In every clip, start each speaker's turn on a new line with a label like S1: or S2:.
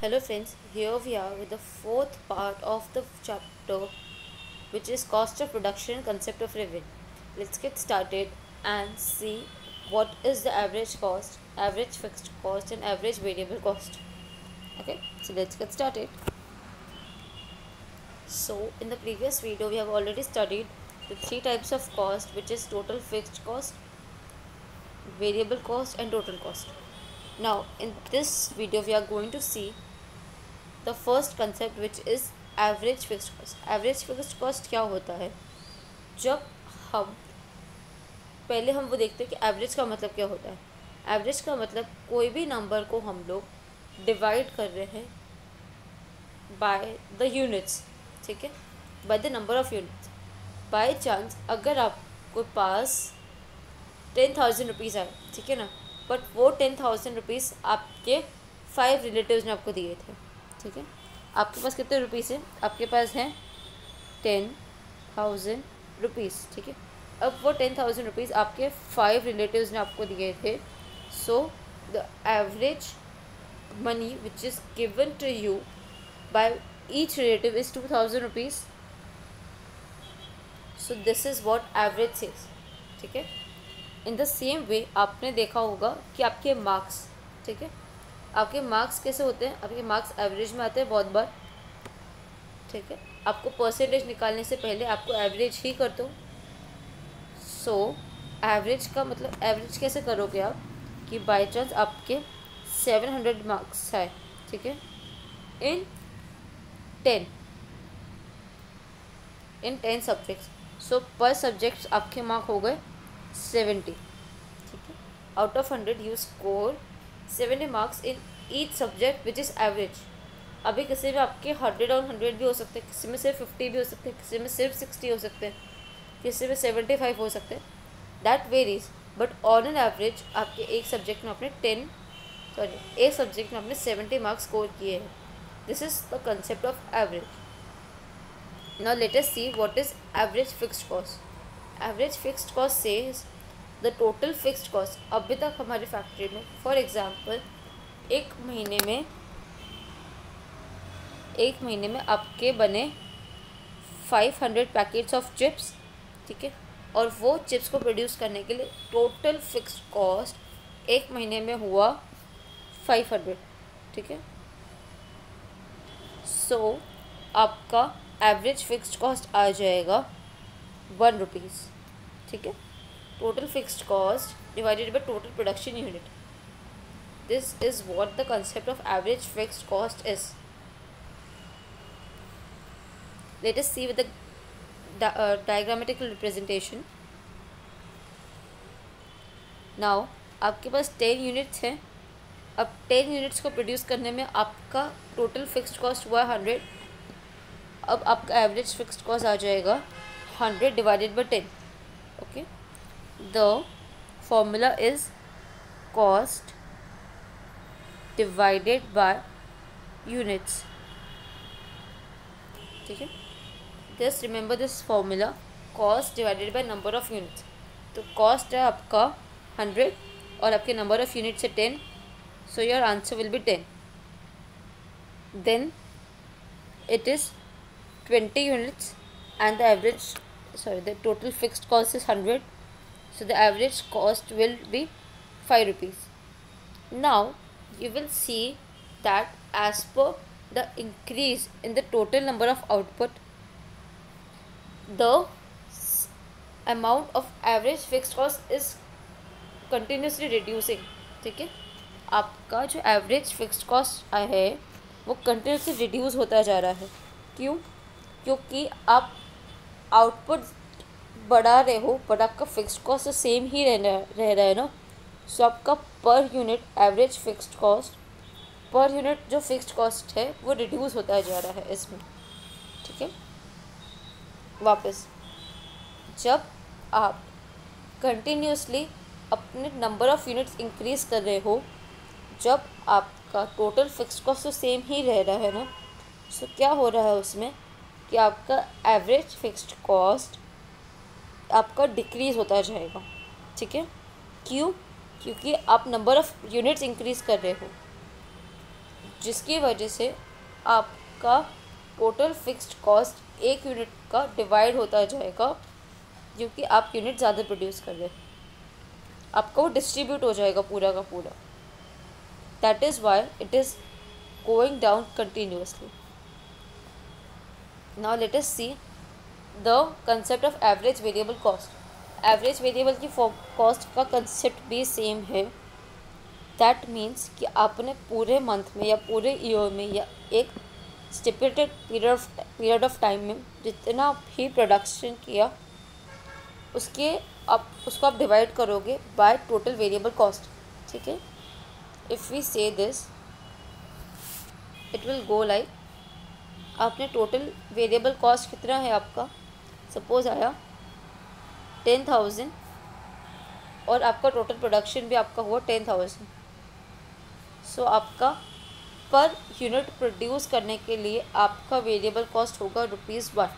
S1: Hello friends, here we are with the fourth part of the chapter, which is cost of production and concept of revenue. Let's get started and see what is the average cost, average fixed cost and average variable cost. Okay, so let's get started. So in the previous video we have already studied the three types of cost, which is total fixed cost, variable cost and total cost. Now in this video we are going to see the first concept, which is average fixed cost. Average fixed cost क्या होता है? जब हम वो देखते हैं कि average का मतलब क्या होता है. एवरेज का मतलब कोई भी नंबर को हम लोग डिवाइड कर रहे हैं बाय द यूनिट्स. ठीक है, by the number of units. By chance अगर आपको पास 10,000 रुपीज़ आए, ठीक है ना, बट वो 10,000 रुपीज़ आपके 5 रिलेटिव्स ने आपको दिए थे. ठीक है, आपके पास कितने रुपीज़ हैं? आपके पास हैं 10,000 रुपीज़. ठीक है, अब वो 10,000 रुपीज़ आपके 5 रिलेटिव्स ने आपको दिए थे. So the average money which is given to you by each relative is 2,000 rupees. So this is what average says. ठीक है, इन द सेम वे आपने देखा होगा कि आपके मार्क्स, ठीक है, आपके मार्क्स कैसे होते हैं? आपके मार्क्स एवरेज में आते हैं बहुत बार. ठीक है, आपको परसेंटेज निकालने से पहले आपको एवरेज ही कर दो. सो एवरेज का मतलब एवरेज कैसे करोगे आप कि बाय चांस आपके 700 मार्क्स है, ठीक है, इन 10 सब्जेक्ट्स. सो पर सब्जेक्ट आपके मार्क हो गए 70. ठीक है, out of 100 you score 70 marks in each subject which is average. अभी किसी में आपके 100 और 100 भी हो सकते हैं, किसी में सिर्फ 50 भी हो सकते हैं, किसी में सिर्फ 60 हो सकते हैं, किसी में 75 हो सकते हैं. That varies, but on an average आपके एक सब्जेक्ट में आपने 70 मार्क्स स्कोर किए हैं. This is the concept of average. Now let us see what is average fixed cost. Average fixed cost says the total fixed cost. अभी तक हमारी factory में फॉर एग्ज़ाम्पल एक महीने में आपके बने 500 पैकेट्स ऑफ चिप्स. ठीक है, और वो चिप्स को प्रोड्यूस करने के लिए टोटल फिक्स्ड कॉस्ट एक महीने में हुआ 500. ठीक है, सो आपका एवरेज फिक्स्ड कॉस्ट आ जाएगा 1 रुपीज़. ठीक है, total fixed cost divided by total production unit. This is what the concept of average fixed cost is. Let us see with the diagrammatical representation. Now आपके पास 10 यूनिट्स हैं. अब 10 units को produce करने में आपका टोटल फिक्स्ड कॉस्ट हुआ 100. अब आपका एवरेज फिक्स्ड कॉस्ट आ जाएगा 100 divided by 10. Okay, the formula is cost divided by units. ठीक है, just remember this formula, cost divided by number of units. तो cost है आपका 100 और आपके number of units है 10, so your answer will be 10. Then it is 20 units and the total fixed cost is 100. So the average cost will be 5 rupees. Now you will see that as per the increase in the total number of output, the amount of average fixed cost is continuously reducing. ठीक है, आपका जो average fixed cost है वो continuously reduce होता जा रहा है. क्यों? क्योंकि आप आउटपुट बढ़ा रहे हो बट आपका फिक्स्ड कॉस्ट सेम ही रह रहा है ना. सो आपका per unit average fixed cost, per unit जो फिक्स्ड कॉस्ट है वो रिड्यूस होता जा रहा है इसमें. ठीक है, वापस जब आप कंटिन्यूसली अपने नंबर ऑफ़ यूनिट्स इंक्रीज़ कर रहे हो, जब आपका टोटल फिक्स्ड कॉस्ट तो सेम ही रह रहा है ना, सो क्या हो रहा है उसमें कि आपका एवरेज फिक्स्ड कॉस्ट आपका डिक्रीज़ होता जाएगा. ठीक है, क्यों? क्योंकि आप नंबर ऑफ़ यूनिट्स इंक्रीज़ कर रहे हो. जिसकी वजह से आपका टोटल फिक्स्ड कॉस्ट एक यूनिट का डिवाइड होता जाएगा, क्योंकि आप यूनिट ज़्यादा प्रोड्यूस कर रहे हैं, आपका वो डिस्ट्रीब्यूट हो जाएगा पूरा का पूरा. That is why it is going down continuously. Now let us see the concept of average variable cost. Average variable की कॉस्ट का कंसेप्ट भी सेम है. दैट मीन्स कि आपने पूरे मंथ में या पूरे ईयर में या एक स्टिपुलेटेड पीरियड ऑफ टाइम में जितना भी प्रोडक्शन किया उसको आप डिवाइड करोगे बाय टोटल वेरिएबल कॉस्ट. ठीक है. इफ़ वी से this it will go like, आपने टोटल वेरिएबल कॉस्ट कितना है आपका, सपोज आया 10,000 और आपका टोटल प्रोडक्शन भी आपका हुआ 10,000. सो आपका पर यूनिट प्रोड्यूस करने के लिए आपका वेरिएबल कॉस्ट होगा ₹1.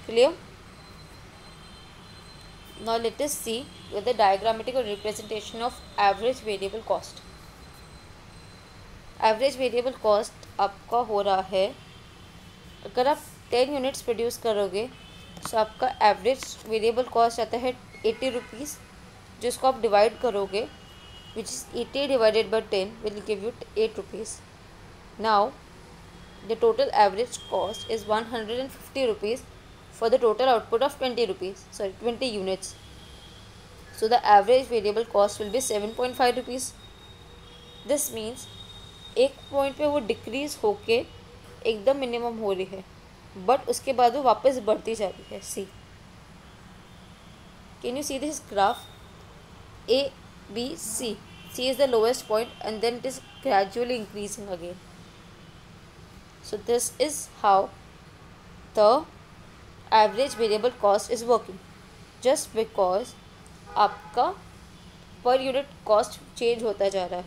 S1: Clear. Now let us see with the diagrammatical representation of average variable cost. Average variable cost आपका हो रहा है, अगर आप 10 यूनिट्स प्रोड्यूस करोगे तो आपका एवरेज वेरिएबल कॉस्ट आता है ₹80, जिसको आप डिवाइड करोगे, which is 80 divided by 10 will give you ₹8. Now the total average cost is ₹150 for the total output of 20 units. So the average variable cost will be ₹7.5. This means एक point पे वो decrease होके एकदम minimum हो रही है, but उसके बाद वो वापस बढ़ती जा रही है. See, can you see this graph? A, B, C. C is the lowest point and then it is gradually increasing again. So this is how the average variable cost is working. Just because आपका per unit cost change होता जा रहा है,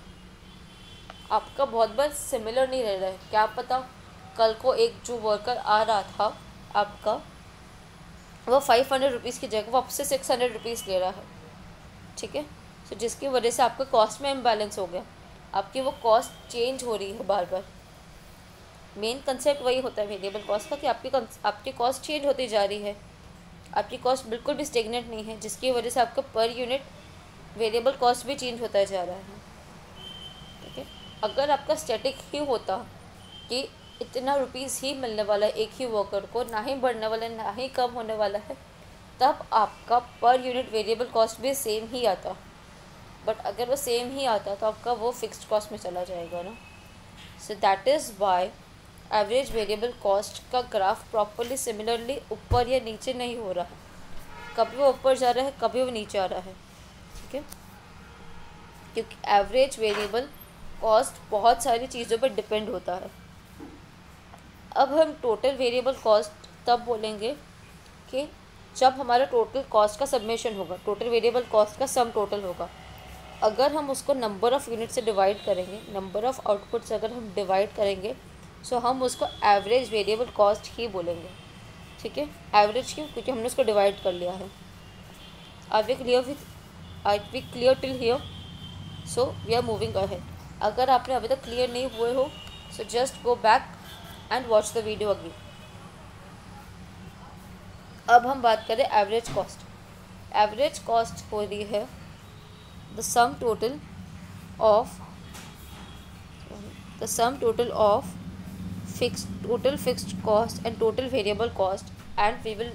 S1: आपका बहुत बार similar नहीं रह रहा है. क्या पता कल को एक जो वर्कर आ रहा था आपका, वो ₹500 की जगह वो आपसे ₹600 ले रहा है. ठीक है. तो जिसकी वजह से आपका कॉस्ट में इम्बैलेंस हो गया, आपकी वो कॉस्ट चेंज हो रही है बार बार. मेन कंसेप्ट वही होता है वेरिएबल कॉस्ट का कि आपकी कॉस्ट चेंज होती जा रही है, आपकी कॉस्ट बिल्कुल भी स्टेगनेंट नहीं है, जिसकी वजह से आपका पर यूनिट वेरिएबल कॉस्ट भी चेंज होता जा रहा है. ठीक है. अगर आपका स्टैटिक ही होता कि इतना रुपीज़ ही मिलने वाला है एक ही वर्कर को, ना ही बढ़ने वाला है ना ही कम होने वाला है, तब आपका पर यूनिट वेरिएबल कॉस्ट भी सेम ही आता. बट अगर वो सेम ही आता तो आपका वो फिक्स्ड कॉस्ट में चला जाएगा ना. So that is why average variable cost का ग्राफ प्रॉपरली सिमिलरली ऊपर या नीचे नहीं हो रहा. कभी वो ऊपर जा रहा है, कभी वो नीचे आ रहा है. ठीक है. क्योंकि एवरेज वेरिएबल कॉस्ट बहुत सारी चीज़ों पर डिपेंड होता है. अब हम टोटल वेरिएबल कॉस्ट तब बोलेंगे कि जब हमारा टोटल कॉस्ट का सबमेशन होगा, टोटल वेरिएबल कॉस्ट का सम टोटल होगा. अगर हम उसको नंबर ऑफ़ यूनिट से डिवाइड करेंगे, नंबर ऑफ़ आउटपुट से अगर हम डिवाइड करेंगे, सो हम उसको एवरेज वेरिएबल कॉस्ट ही बोलेंगे. ठीक है. एवरेज क्यों? क्योंकि हमने उसको डिवाइड कर लिया है. Are we clear till here? So we are moving ahead. अगर आपने अभी तक क्लियर नहीं हुए हो, so just go back and watch the video again. अब हम बात करें एवरेज कॉस्ट. एवरेज कॉस्ट हो रही है the sum total of total fixed cost and total variable cost, and we will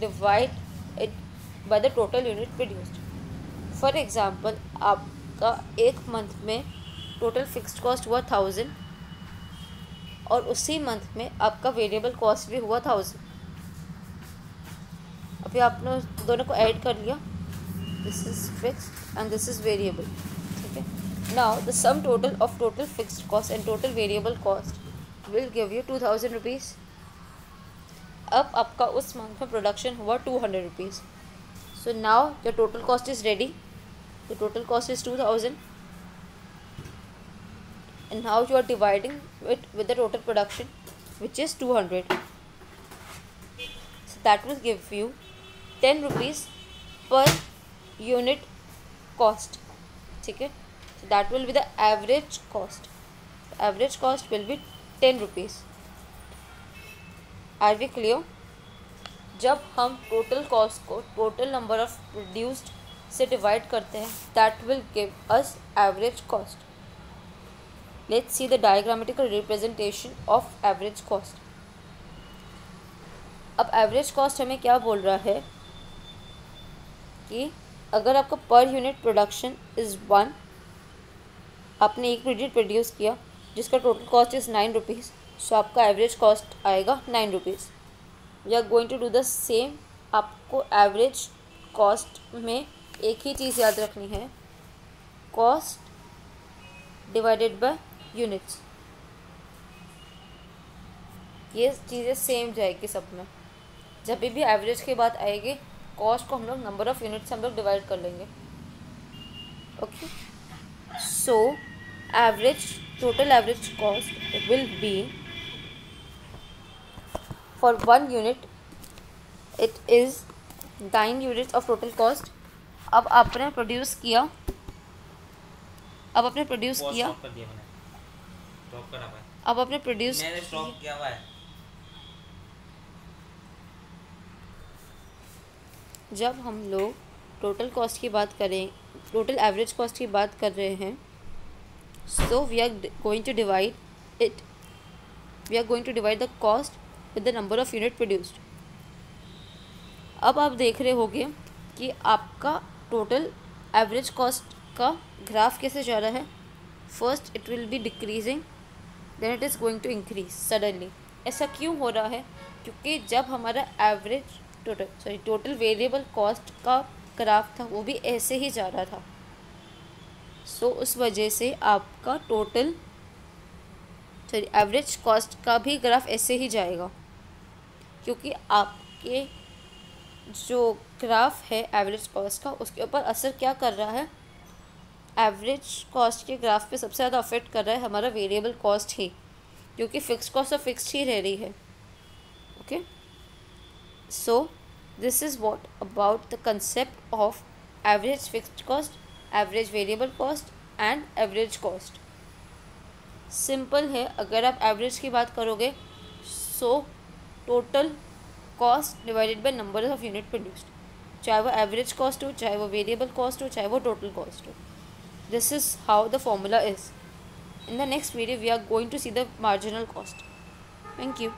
S1: divide it by the total unit produced. For example, आपका एक month में टोटल फिक्स्ड कॉस्ट हुआ 1000 और उसी month में आपका वेरिएबल कॉस्ट भी हुआ 1000. अभी आपने दोनों को ऐड कर लिया. This is fixed and this is variable. ठीक है. Now the sum total of total fixed cost and total variable cost will give you ₹2000. अब आपका उस मंथ में प्रोडक्शन हुआ ₹200. So now your total cost is ready. The total cost is 2000 and now you are dividing it with the total production, which is 200. So that will give you ₹10 per unit cost. ठीक है. So that will be the average cost. average cost will be 10 rupees. Are we clear? जब हम total cost को total number of produced से divide करते हैं, that will give us average cost. Let's see the diagrammatical representation of average cost. अब average cost हमें क्या बोल रहा है कि अगर आपका पर यूनिट प्रोडक्शन इज़ 1, आपने एक यूनिट प्रोड्यूस किया जिसका total cost is 9 rupees, so आपका एवरेज कॉस्ट आएगा 9 rupees. We are going to do the same. आपको एवरेज कॉस्ट में एक ही चीज़ याद रखनी है, कॉस्ट डिवाइडेड बाय यूनिट्स. ये चीज़ें सेम जाएगी सब में. जब भी एवरेज की बात आएगी, कॉस्ट को हम लोग नंबर ऑफ़ यूनिट से हम लोग डिवाइड कर लेंगे. Okay, so average total average cost will be for 1 unit it is 9 units of total cost. अब आपने प्रोड्यूस किया, अब आपने प्रोड्यूस किया, अब आपने प्रोड्यूस किया हुआ है. जब हम लोग टोटल कॉस्ट की बात करें, टोटल एवरेज कॉस्ट की बात कर रहे हैं, so we are going to divide it, we are going to divide the cost with the number of unit produced. अब आप देख रहे होंगे कि आपका टोटल एवरेज कॉस्ट का ग्राफ कैसे जा रहा है. First it will be decreasing, then it is going to increase suddenly. ऐसा क्यों हो रहा है? क्योंकि जब हमारा एवरेज टोटल वेरिएबल कॉस्ट का ग्राफ था वो भी ऐसे ही जा रहा था. सो उस वजह से आपका टोटल एवरेज कॉस्ट का भी ग्राफ ऐसे ही जाएगा, क्योंकि आपके जो ग्राफ है एवरेज कॉस्ट का उसके ऊपर असर क्या कर रहा है, एवरेज कॉस्ट के ग्राफ पे सबसे ज़्यादा अफेक्ट कर रहा है हमारा वेरिएबल कॉस्ट ही, क्योंकि फिक्स कॉस्ट तो फिक्स ही रह रही है. Okay, so this is what about the concept of average fixed cost, average variable cost and average cost. Simple है. अगर आप एवरेज की बात करोगे, so total cost divided by number of unit produced, चाहे वो एवरेज कॉस्ट हो, चाहे वो वेरिएबल कॉस्ट हो, चाहे वो टोटल कॉस्ट हो. This is how the formula is. In the next video we are going to see the marginal cost. Thank you.